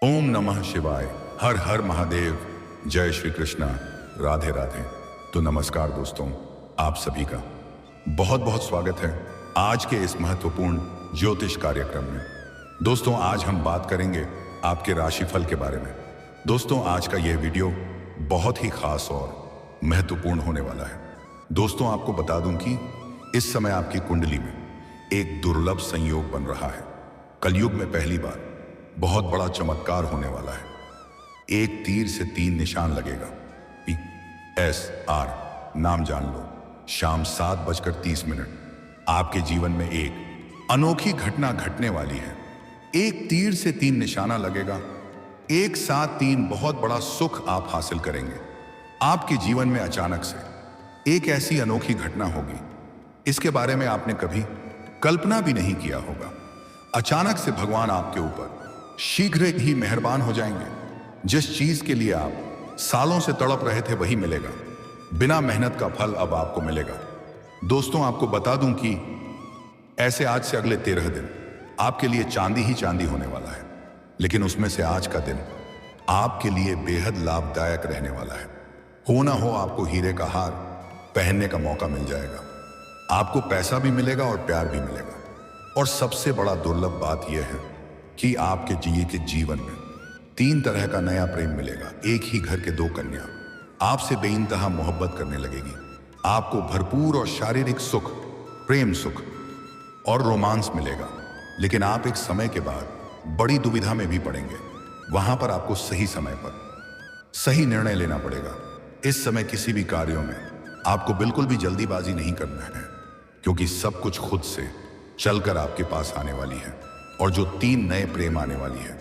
ओम नमः शिवाय। हर हर महादेव। जय श्री कृष्णा। राधे राधे। तो नमस्कार दोस्तों, आप सभी का बहुत बहुत स्वागत है आज के इस महत्वपूर्ण ज्योतिष कार्यक्रम में। दोस्तों, आज हम बात करेंगे आपके राशिफल के बारे में। दोस्तों, आज का यह वीडियो बहुत ही खास और महत्वपूर्ण होने वाला है। दोस्तों, आपको बता दूं कि इस समय आपकी कुंडली में एक दुर्लभ संयोग बन रहा है। कलयुग में पहली बार बहुत बड़ा चमत्कार होने वाला है। एक तीर से 3 निशान लगेगा। PSR नाम जान लो। शाम 7:30 आपके जीवन में एक अनोखी घटना घटने वाली है। एक तीर से 3 निशाना लगेगा। एक साथ 3 बहुत बड़ा सुख आप हासिल करेंगे। आपके जीवन में अचानक से एक ऐसी अनोखी घटना होगी, इसके बारे में आपने कभी कल्पना भी नहीं किया होगा। अचानक से भगवान आपके ऊपर शीघ्र ही मेहरबान हो जाएंगे। जिस चीज के लिए आप सालों से तड़प रहे थे वही मिलेगा। बिना मेहनत का फल अब आपको मिलेगा। दोस्तों, आपको बता दूं कि ऐसे आज से अगले 13 दिन आपके लिए चांदी ही चांदी होने वाला है। लेकिन उसमें से आज का दिन आपके लिए बेहद लाभदायक रहने वाला है। हो ना हो, आपको हीरे का हार पहनने का मौका मिल जाएगा। आपको पैसा भी मिलेगा और प्यार भी मिलेगा। और सबसे बड़ा दुर्लभ बात यह है कि आपके के जीवन में 3 तरह का नया प्रेम मिलेगा। एक ही घर के 2 कन्या आपसे बेइंतहा मोहब्बत करने लगेगी। आपको भरपूर और शारीरिक सुख, प्रेम सुख और रोमांस मिलेगा। लेकिन आप एक समय के बाद बड़ी दुविधा में भी पड़ेंगे। वहां पर आपको सही समय पर सही निर्णय लेना पड़ेगा। इस समय किसी भी कार्यों में आपको बिल्कुल भी जल्दीबाजी नहीं करना है, क्योंकि सब कुछ खुद से चलकर आपके पास आने वाली है। और जो 3 नए प्रेम आने वाली है,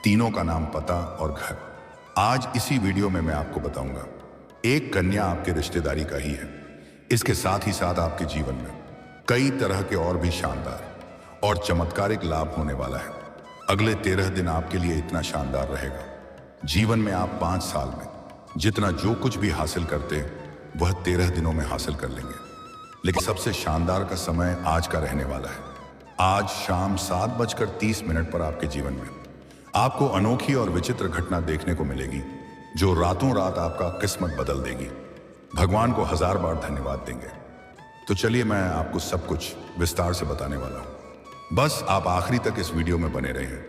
तीनों का नाम, पता और घर, आज इसी वीडियो में मैं आपको बताऊंगा। एक कन्या आपके रिश्तेदारी का ही है। इसके साथ ही साथ आपके जीवन में कई तरह के और भी शानदार और चमत्कारिक लाभ होने वाला है। अगले 13 दिन आपके लिए इतना शानदार रहेगा। जीवन में आप 5 साल में जितना जो कुछ भी हासिल करते हैं वह 13 दिनों में हासिल कर लेंगे। लेकिन सबसे शानदार का समय आज का रहने वाला है। आज शाम 7:30 पर आपके जीवन में आपको अनोखी और विचित्र घटना देखने को मिलेगी, जो रातों रात आपका किस्मत बदल देगी। भगवान को 1000 बार धन्यवाद देंगे। तो चलिए, मैं आपको सब कुछ विस्तार से बताने वाला हूं। बस आप आखिरी तक इस वीडियो में बने रहें।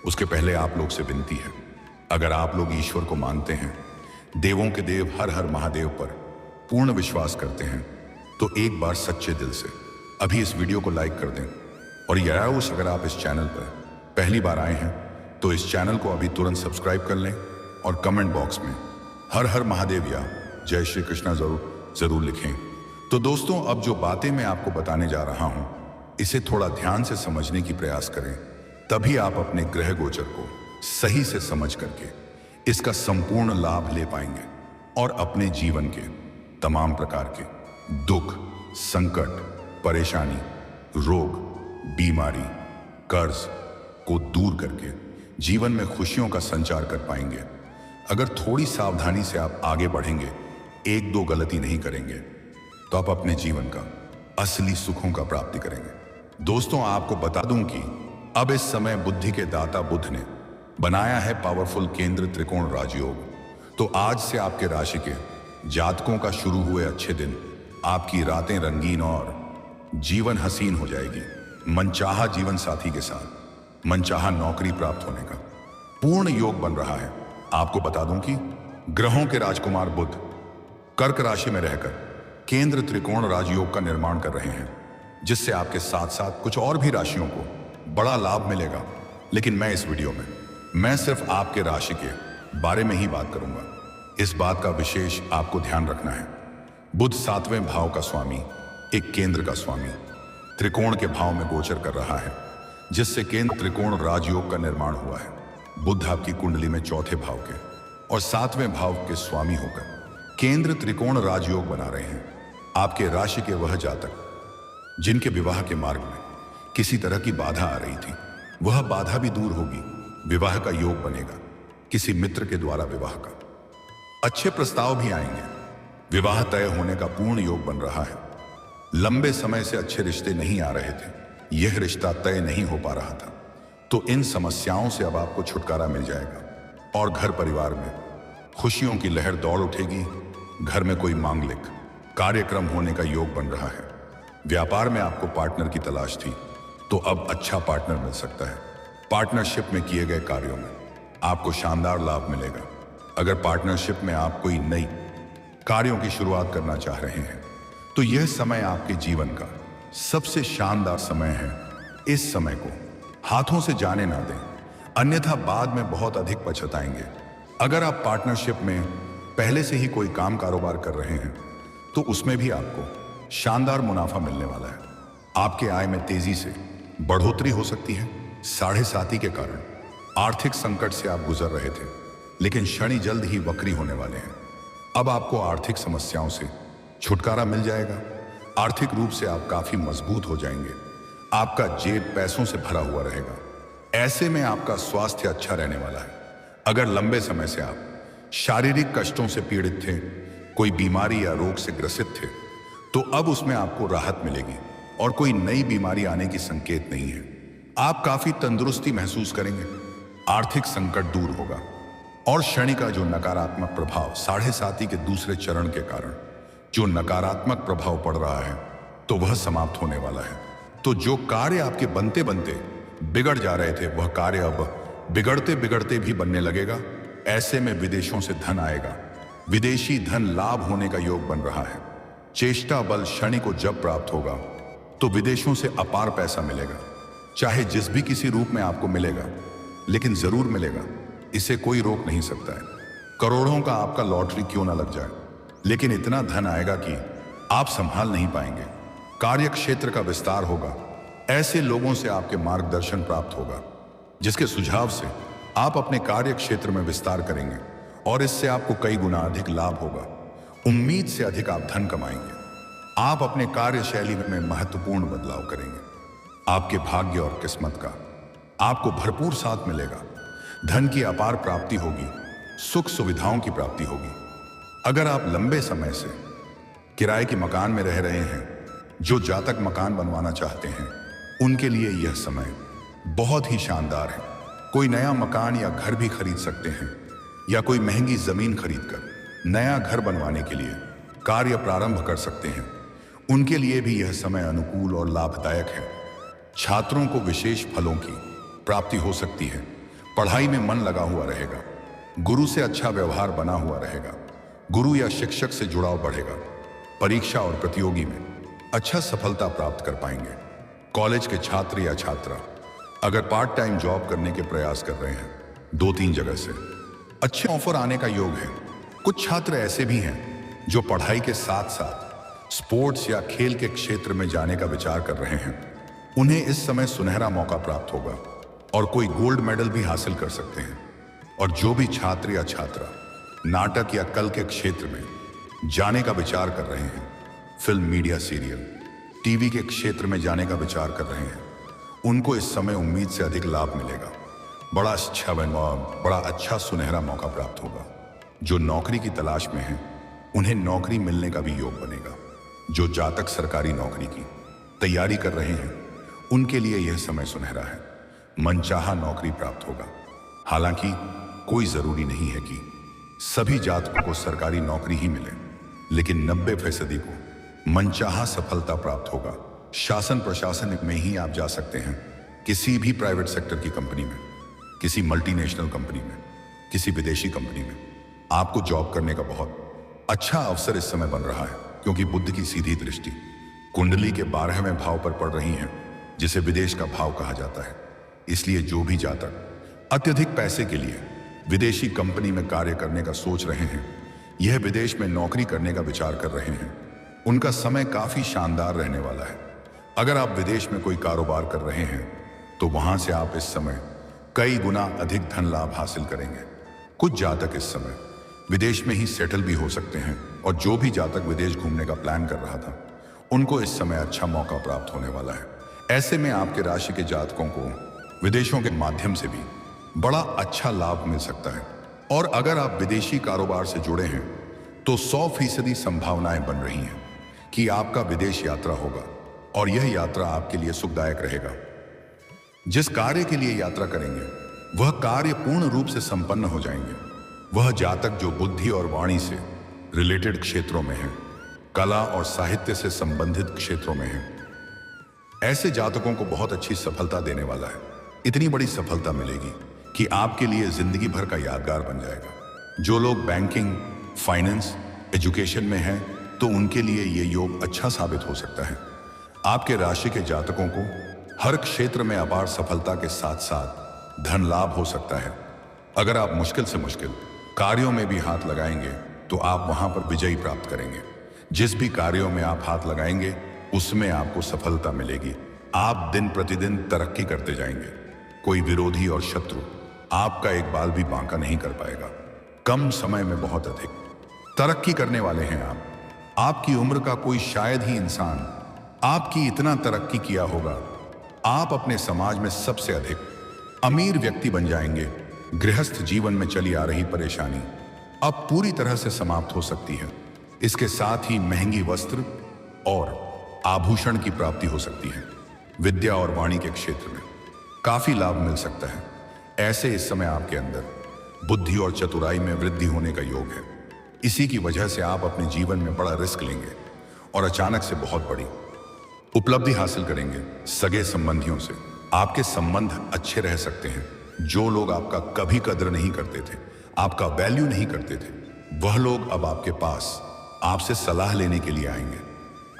उसके पहले आप लोग से विनती है, अगर आप लोग ईश्वर को मानते हैं, देवों के देव हर हर महादेव पर पूर्ण विश्वास करते हैं, तो एक बार सच्चे दिल से अभी इस वीडियो को लाइक कर दें। और यार, अगर आप इस चैनल पर पहली बार आए हैं तो इस चैनल को अभी तुरंत सब्सक्राइब कर लें और कमेंट बॉक्स में हर हर महादेव या जय श्री कृष्णा जरूर लिखें। तो दोस्तों, अब जो बातें मैं आपको बताने जा रहा हूं, इसे थोड़ा ध्यान से समझने की प्रयास करें, तभी आप अपने ग्रह गोचर को सही से समझ करके इसका संपूर्ण लाभ ले पाएंगे और अपने जीवन के तमाम प्रकार के दुख, संकट, परेशानी, रोग, बीमारी, कर्ज को दूर करके जीवन में खुशियों का संचार कर पाएंगे। अगर थोड़ी सावधानी से आप आगे बढ़ेंगे, 1-2 गलती नहीं करेंगे, तो आप अपने जीवन का असली सुखों का प्राप्ति करेंगे। दोस्तों, आपको बता दूं कि अब इस समय बुद्धि के दाता बुध ने बनाया है पावरफुल केंद्र त्रिकोण राजयोग। तो आज से आपके राशि के जातकों का शुरू हुए अच्छे दिन, आपकी रातें रंगीन और जीवन हसीन हो जाएगी। मनचाहा जीवन साथी के साथ मनचाहा नौकरी प्राप्त होने का पूर्ण योग बन रहा है। आपको बता दूं कि ग्रहों के राजकुमार बुध कर्क राशि में रहकर केंद्र त्रिकोण राजयोग का निर्माण कर रहे हैं, जिससे आपके साथ साथ कुछ और भी राशियों को बड़ा लाभ मिलेगा। लेकिन मैं इस वीडियो में मैं सिर्फ आपके राशि के बारे में ही बात करूंगा। इस बात का विशेष आपको ध्यान रखना है, बुध 7वें भाव का स्वामी, एक केंद्र का स्वामी, त्रिकोण के भाव में गोचर कर रहा है, जिससे केंद्र त्रिकोण राजयोग का निर्माण हुआ है। बुध आपकी कुंडली में 4थे भाव के और 7वें भाव के स्वामी होकर केंद्र त्रिकोण राजयोग बना रहे हैं। आपके राशि के वह जातक जिनके विवाह के मार्ग में किसी तरह की बाधा आ रही थी, वह बाधा भी दूर होगी। विवाह का योग बनेगा। किसी मित्र के द्वारा विवाह का अच्छे प्रस्ताव भी आएंगे। विवाह तय होने का पूर्ण योग बन रहा है। लंबे समय से अच्छे रिश्ते नहीं आ रहे थे, यह रिश्ता तय नहीं हो पा रहा था, तो इन समस्याओं से अब आपको छुटकारा मिल जाएगा और घर परिवार में खुशियों की लहर दौड़ उठेगी। घर में कोई मांगलिक कार्यक्रम होने का योग बन रहा है। व्यापार में आपको पार्टनर की तलाश थी, तो अब अच्छा पार्टनर मिल सकता है। पार्टनरशिप में किए गए कार्यों में आपको शानदार लाभ मिलेगा। अगर पार्टनरशिप में आप कोई नई कार्यों की शुरुआत करना चाह रहे हैं, तो यह समय आपके जीवन का सबसे शानदार समय है। इस समय को हाथों से जाने ना दें, अन्यथा बाद में बहुत अधिक पछताएंगे। अगर आप पार्टनरशिप में पहले से ही कोई काम कारोबार कर रहे हैं, तो उसमें भी आपको शानदार मुनाफा मिलने वाला है। आपके आय में तेजी से बढ़ोतरी हो सकती है। साढ़े साती के कारण आर्थिक संकट से आप गुजर रहे थे, लेकिन शनि जल्द ही वक्री होने वाले हैं। अब आपको आर्थिक समस्याओं से छुटकारा मिल जाएगा। आर्थिक रूप से आप काफी मजबूत हो जाएंगे। आपका जेब पैसों से भरा हुआ रहेगा। ऐसे में आपका स्वास्थ्य अच्छा रहने वाला है। अगर लंबे समय से आप शारीरिक कष्टों से पीड़ित थे, कोई बीमारी या रोग से ग्रसित थे, तो अब उसमें आपको राहत मिलेगी और कोई नई बीमारी आने की संकेत नहीं है। आप काफी तंदुरुस्ती महसूस करेंगे। आर्थिक संकट दूर होगा और शनि का जो नकारात्मक प्रभाव साढ़े साती के दूसरे चरण के कारण जो नकारात्मक प्रभाव पड़ रहा है, तो वह समाप्त होने वाला है। तो जो कार्य आपके बनते बनते बिगड़ जा रहे थे, वह कार्य अब बिगड़ते बिगड़ते भी बनने लगेगा। ऐसे में विदेशों से धन आएगा। विदेशी धन लाभ होने का योग बन रहा है। चेष्टा बल शनि को जब प्राप्त होगा, तो विदेशों से अपार पैसा मिलेगा। चाहे जिस भी किसी रूप में आपको मिलेगा, लेकिन जरूर मिलेगा। इसे कोई रोक नहीं सकता है। करोड़ों का आपका लॉटरी क्यों ना लग जाए, लेकिन इतना धन आएगा कि आप संभाल नहीं पाएंगे। कार्य क्षेत्र का विस्तार होगा। ऐसे लोगों से आपके मार्गदर्शन प्राप्त होगा, जिसके सुझाव से आप अपने कार्य क्षेत्र में विस्तार करेंगे और इससे आपको कई गुना अधिक लाभ होगा। उम्मीद से अधिक आप धन कमाएंगे। आप अपने कार्यशैली में महत्वपूर्ण बदलाव करेंगे। आपके भाग्य और किस्मत का आपको भरपूर साथ मिलेगा। धन की अपार प्राप्ति होगी। सुख सुविधाओं की प्राप्ति होगी। अगर आप लंबे समय से किराए के मकान में रह रहे हैं, जो जातक मकान बनवाना चाहते हैं, उनके लिए यह समय बहुत ही शानदार है। कोई नया मकान या घर भी खरीद सकते हैं, या कोई महंगी जमीन खरीदकर नया घर बनवाने के लिए कार्य प्रारंभ कर सकते हैं। उनके लिए भी यह समय अनुकूल और लाभदायक है। छात्रों को विशेष फलों की प्राप्ति हो सकती है। पढ़ाई में मन लगा हुआ रहेगा। गुरु से अच्छा व्यवहार बना हुआ रहेगा। गुरु या शिक्षक से जुड़ाव बढ़ेगा। परीक्षा और प्रतियोगी में अच्छा सफलता प्राप्त कर पाएंगे। कॉलेज के छात्र या छात्रा अगर पार्ट टाइम जॉब करने के प्रयास कर रहे हैं, 2-3 जगह से अच्छे ऑफर आने का योग है। कुछ छात्र ऐसे भी हैं जो पढ़ाई के साथ साथ स्पोर्ट्स या खेल के क्षेत्र में जाने का विचार कर रहे हैं। उन्हें इस समय सुनहरा मौका प्राप्त होगा और कोई गोल्ड मेडल भी हासिल कर सकते हैं। और जो भी छात्र या छात्रा नाटक या कला के क्षेत्र में जाने का विचार कर रहे हैं, फिल्म, मीडिया, सीरियल, टीवी के क्षेत्र में जाने का विचार कर रहे हैं, उनको इस समय उम्मीद से अधिक लाभ मिलेगा। बड़ा अच्छा सुनहरा मौका प्राप्त होगा। जो नौकरी की तलाश में हैं, उन्हें नौकरी मिलने का भी योग बनेगा। जो जातक सरकारी नौकरी की तैयारी कर रहे हैं, उनके लिए यह समय सुनहरा है। मनचाहा नौकरी प्राप्त होगा। हालांकि कोई जरूरी नहीं है कि सभी जातकों को सरकारी नौकरी ही मिले, लेकिन 90% को मनचाहा सफलता प्राप्त होगा। शासन प्रशासन में ही आप जा सकते हैं। किसी भी प्राइवेट सेक्टर की कंपनी में, किसी मल्टीनेशनल कंपनी में, किसी विदेशी कंपनी में आपको जॉब करने का बहुत अच्छा अवसर इस समय बन रहा है, क्योंकि बुध की सीधी दृष्टि कुंडली के 12वें भाव पर पड़ रही है, जिसे विदेश का भाव कहा जाता है। इसलिए जो भी जातक अत्यधिक पैसे के लिए विदेशी कंपनी में कार्य करने का सोच रहे हैं, यह विदेश में नौकरी करने का विचार कर रहे हैं, उनका समय काफी शानदार रहने वाला है। अगर आप विदेश में कोई कारोबार कर रहे हैं, तो वहां से आप इस समय कई गुना अधिक धन लाभ हासिल करेंगे। कुछ जातक इस समय विदेश में ही सेटल भी हो सकते हैं, और जो भी जातक विदेश घूमने का प्लान कर रहा था, उनको इस समय अच्छा मौका प्राप्त होने वाला है। ऐसे में आपके राशि के जातकों को विदेशों के माध्यम से भी बड़ा अच्छा लाभ मिल सकता है। और अगर आप विदेशी कारोबार से जुड़े हैं, तो 100% संभावनाएं बन रही हैं कि आपका विदेश यात्रा होगा, और यह यात्रा आपके लिए सुखदायक रहेगा। जिस कार्य के लिए यात्रा करेंगे वह कार्य पूर्ण रूप से संपन्न हो जाएंगे। वह जातक जो बुद्धि और वाणी से रिलेटेड क्षेत्रों में है, कला और साहित्य से संबंधित क्षेत्रों में है, ऐसे जातकों को बहुत अच्छी सफलता देने वाला है। इतनी बड़ी सफलता मिलेगी कि आपके लिए जिंदगी भर का यादगार बन जाएगा। जो लोग बैंकिंग, फाइनेंस, एजुकेशन में हैं, तो उनके लिए ये योग अच्छा साबित हो सकता है। आपके राशि के जातकों को हर क्षेत्र में अपार सफलता के साथ साथ धन लाभ हो सकता है। अगर आप मुश्किल से मुश्किल कार्यों में भी हाथ लगाएंगे तो आप वहां पर विजयी प्राप्त करेंगे। जिस भी कार्यों में आप हाथ लगाएंगे उसमें आपको सफलता मिलेगी। आप दिन प्रतिदिन तरक्की करते जाएंगे। कोई विरोधी और शत्रु आपका एक बाल भी बांका नहीं कर पाएगा। कम समय में बहुत अधिक तरक्की करने वाले हैं आप। आपकी उम्र का कोई शायद ही इंसान आपकी इतना तरक्की किया होगा। आप अपने समाज में सबसे अधिक अमीर व्यक्ति बन जाएंगे। गृहस्थ जीवन में चली आ रही परेशानी अब पूरी तरह से समाप्त हो सकती है। इसके साथ ही महंगी वस्त्र और आभूषण की प्राप्ति हो सकती है। विद्या और वाणी के क्षेत्र में काफी लाभ मिल सकता है। ऐसे इस समय आपके अंदर बुद्धि और चतुराई में वृद्धि होने का योग है। इसी की वजह से आप अपने जीवन में बड़ा रिस्क लेंगे और अचानक से बहुत बड़ी उपलब्धि हासिल करेंगे। सगे संबंधियों से आपके संबंध अच्छे रह सकते हैं। जो लोग आपका कभी कद्र नहीं करते थे, आपका वैल्यू नहीं करते थे, वह लोग अब आपके पास आपसे सलाह लेने के लिए आएंगे।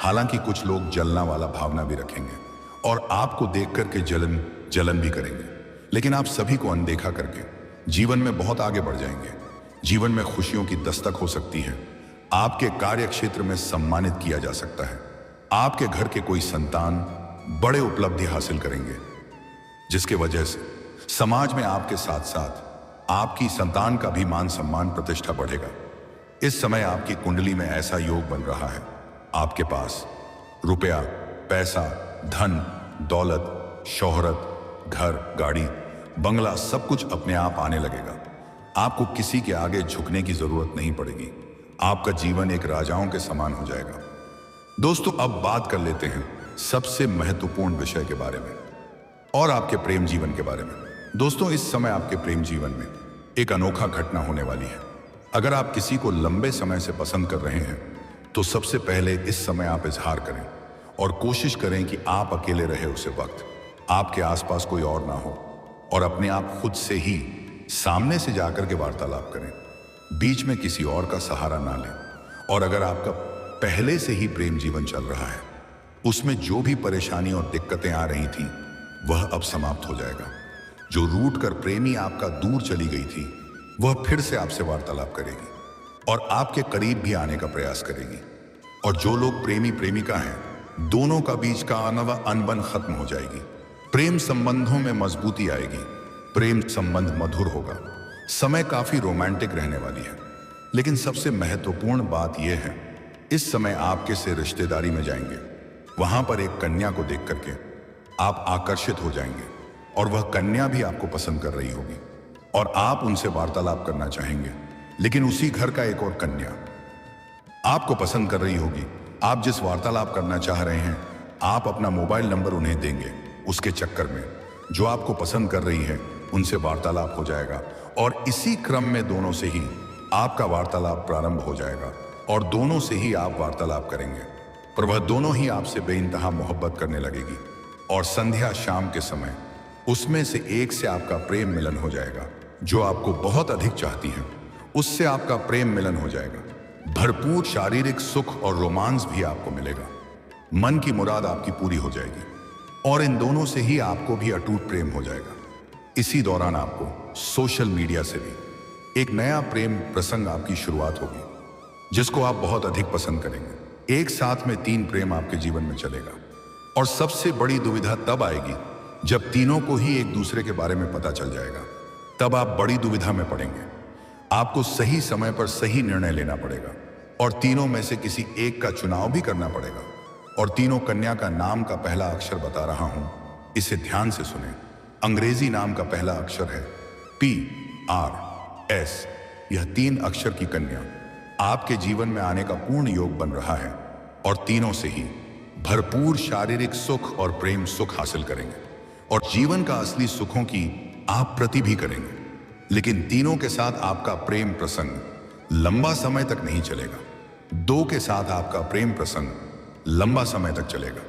हालांकि कुछ लोग जलना वाला भावना भी रखेंगे और आपको देख करके जलन भी करेंगे, लेकिन आप सभी को अनदेखा करके जीवन में बहुत आगे बढ़ जाएंगे। जीवन में खुशियों की दस्तक हो सकती है। आपके कार्य क्षेत्र में सम्मानित किया जा सकता है। आपके घर के कोई संतान बड़े उपलब्धि हासिल करेंगे, जिसके वजह से समाज में आपके साथ साथ आपकी संतान का भी मान सम्मान प्रतिष्ठा बढ़ेगा। इस समय आपकी कुंडली में ऐसा योग बन रहा है, आपके पास रुपया, पैसा, धन, दौलत, शोहरत, घर, गाड़ी, बंगला सब कुछ अपने आप आने लगेगा। आपको किसी के आगे झुकने की जरूरत नहीं पड़ेगी। आपका जीवन एक राजाओं के समान हो जाएगा। दोस्तों, अब बात कर लेते हैं सबसे महत्वपूर्ण विषय के बारे में और आपके प्रेम जीवन के बारे में। दोस्तों, इस समय आपके प्रेम जीवन में एक अनोखा घटना होने वाली है। अगर आप किसी को लंबे समय से पसंद कर रहे हैं तो सबसे पहले इस समय आप इजहार करें और कोशिश करें कि आप अकेले रहे उसे वक्त, आपके आसपास कोई और ना हो, और अपने आप खुद से ही सामने से जाकर के वार्तालाप करें। बीच में किसी और का सहारा ना लें। और अगर आपका पहले से ही प्रेम जीवन चल रहा है, उसमें जो भी परेशानी और दिक्कतें आ रही थी वह अब समाप्त हो जाएगा। जो रूठ कर प्रेमी आपका दूर चली गई थी वह फिर से आपसे वार्तालाप करेगी और आपके करीब भी आने का प्रयास करेगी। और जो लोग प्रेमी प्रेमिका हैं, दोनों का बीच का अनबन खत्म हो जाएगी। प्रेम संबंधों में मजबूती आएगी। प्रेम संबंध मधुर होगा। समय काफी रोमांटिक रहने वाली है। लेकिन सबसे महत्वपूर्ण बात यह है, इस समय आपके से रिश्तेदारी में जाएंगे, वहां पर एक कन्या को देख करके आप आकर्षित हो जाएंगे और वह कन्या भी आपको पसंद कर रही होगी और आप उनसे वार्तालाप करना चाहेंगे। लेकिन उसी घर का एक और कन्या आपको पसंद कर रही होगी। आप जिस वार्तालाप करना चाह रहे हैं, आप अपना मोबाइल नंबर उन्हें देंगे। उसके चक्कर में जो आपको पसंद कर रही है उनसे वार्तालाप हो जाएगा और इसी क्रम में दोनों से ही आपका वार्तालाप प्रारंभ हो जाएगा और दोनों से ही आप वार्तालाप करेंगे। पर वह दोनों ही आपसे बेइंतहा मोहब्बत करने लगेगी और संध्या शाम के समय उसमें से एक से आपका प्रेम मिलन हो जाएगा। जो आपको बहुत अधिक चाहती है उससे आपका प्रेम मिलन हो जाएगा। भरपूर शारीरिक सुख और रोमांस भी आपको मिलेगा। मन की मुराद आपकी पूरी हो जाएगी और इन दोनों से ही आपको भी अटूट प्रेम हो जाएगा। इसी दौरान आपको सोशल मीडिया से भी एक नया प्रेम प्रसंग आपकी शुरुआत होगी, जिसको आप बहुत अधिक पसंद करेंगे। एक साथ में 3 प्रेम आपके जीवन में चलेगा और सबसे बड़ी दुविधा तब आएगी जब तीनों को ही एक दूसरे के बारे में पता चल जाएगा। तब आप बड़ी दुविधा में पड़ेंगे। आपको सही समय पर सही निर्णय लेना पड़ेगा और तीनों में से किसी एक का चुनाव भी करना पड़ेगा। और तीनों कन्या का नाम का पहला अक्षर बता रहा हूं, इसे ध्यान से सुने। अंग्रेजी नाम का पहला अक्षर है PRS। यह 3 अक्षर की कन्या आपके जीवन में आने का पूर्ण योग बन रहा है और तीनों से ही भरपूर शारीरिक सुख और प्रेम सुख हासिल करेंगे। और जीवन का असली सुखों की आप प्रति भी करेंगे। लेकिन तीनों के साथ आपका प्रेम प्रसंग लंबा समय तक नहीं चलेगा। 2 के साथ आपका प्रेम प्रसंग लंबा समय तक चलेगा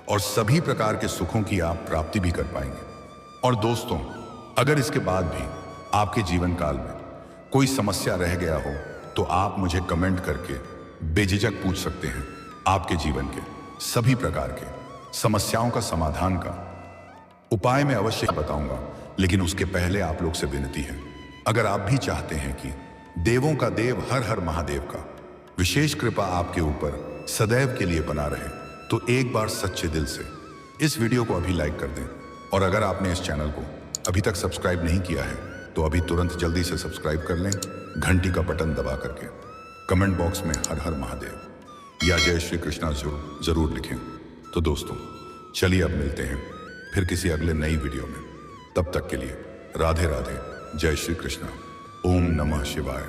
और सभी प्रकार के सुखों की आप प्राप्ति भी कर पाएंगे। और दोस्तों, अगर इसके बाद भी आपके जीवन काल में कोई समस्या रह गया हो तो आप मुझे कमेंट करके बेझिझक पूछ सकते हैं। आपके जीवन के सभी प्रकार के समस्याओं का समाधान का उपाय मैं अवश्य बताऊंगा, लेकिन उसके पहले आप लोग से विनती है, अगर आप भी चाहते हैं कि देवों का देव हर हर महादेव का विशेष कृपा आपके ऊपर सदैव के लिए बना रहे, तो एक बार सच्चे दिल से इस वीडियो को अभी लाइक कर दें। और अगर आपने इस चैनल को अभी तक सब्सक्राइब नहीं किया है तो अभी तुरंत जल्दी से सब्सक्राइब कर लें, घंटी का बटन दबा करके। कमेंट बॉक्स में हर हर महादेव या जय श्री कृष्णा जरूर लिखें। तो दोस्तों, चलिए अब मिलते हैं फिर किसी अगले नई वीडियो में। तब तक के लिए राधे राधे, जय श्री कृष्णा, ओम नमः शिवाय।